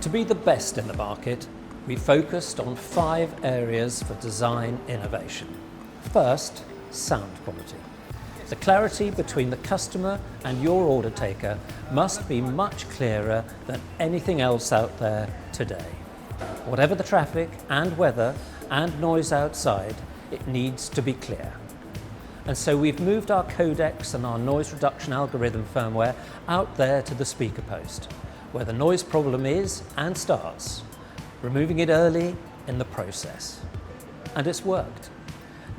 To be the best in the market, we focused on 5 areas for design innovation. First, sound quality. The clarity between the customer and your order taker must be much clearer than anything else out there today. Whatever the traffic and weather and noise outside, it needs to be clear. And so we've moved our codecs and our noise reduction algorithm firmware out there to the speaker post, where the noise problem is and starts, removing it early in the process. And it's worked.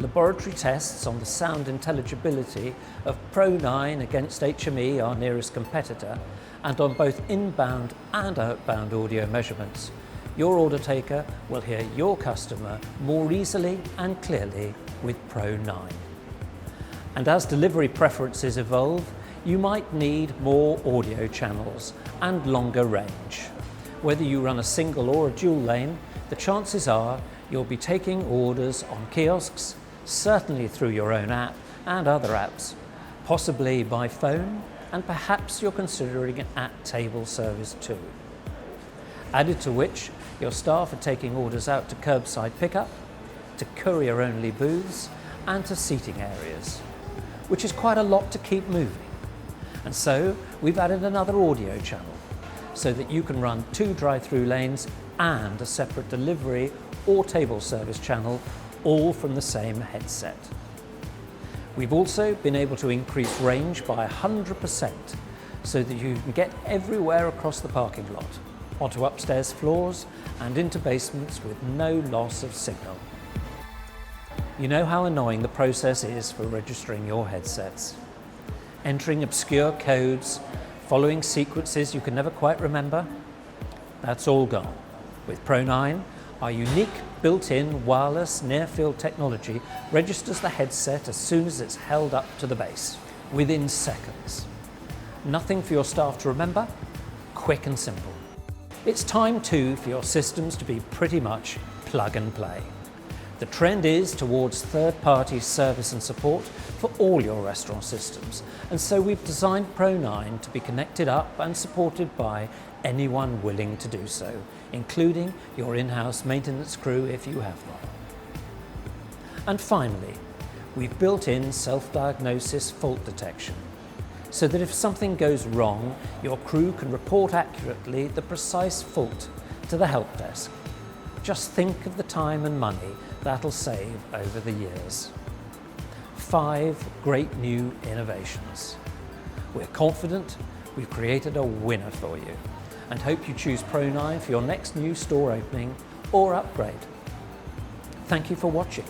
Laboratory tests on the sound intelligibility of Pro9 against HME, our nearest competitor, and on both inbound and outbound audio measurements, your order taker will hear your customer more easily and clearly with Pro9. And as delivery preferences evolve, you might need more audio channels and longer range. Whether you run a single or a dual lane, the chances are you'll be taking orders on kiosks, certainly through your own app and other apps, possibly by phone, and perhaps you're considering an at-table service too. Added to which, your staff are taking orders out to curbside pickup, to courier-only booths, and to seating areas, which is quite a lot to keep moving. And so we've added another audio channel so that you can run 2 drive-through lanes and a separate delivery or table service channel, all from the same headset. We've also been able to increase range by 100% so that you can get everywhere across the parking lot, onto upstairs floors and into basements with no loss of signal. You know how annoying the process is for registering your headsets. Entering obscure codes, following sequences you can never quite remember? That's all gone. With Pro9, our unique built-in wireless near-field technology registers the headset as soon as it's held up to the base, within seconds. Nothing for your staff to remember, quick and simple. It's time too for your systems to be pretty much plug and play. The trend is towards third-party service and support for all your restaurant systems, and so we've designed Pro9 to be connected up and supported by anyone willing to do so, including your in-house maintenance crew if you have one. And finally, we've built in self-diagnosis fault detection, so that if something goes wrong, your crew can report accurately the precise fault to the help desk. Just think of the time and money that'll save over the years. 5 great new innovations. We're confident we've created a winner for you and hope you choose Pro9 for your next new store opening or upgrade. Thank you for watching.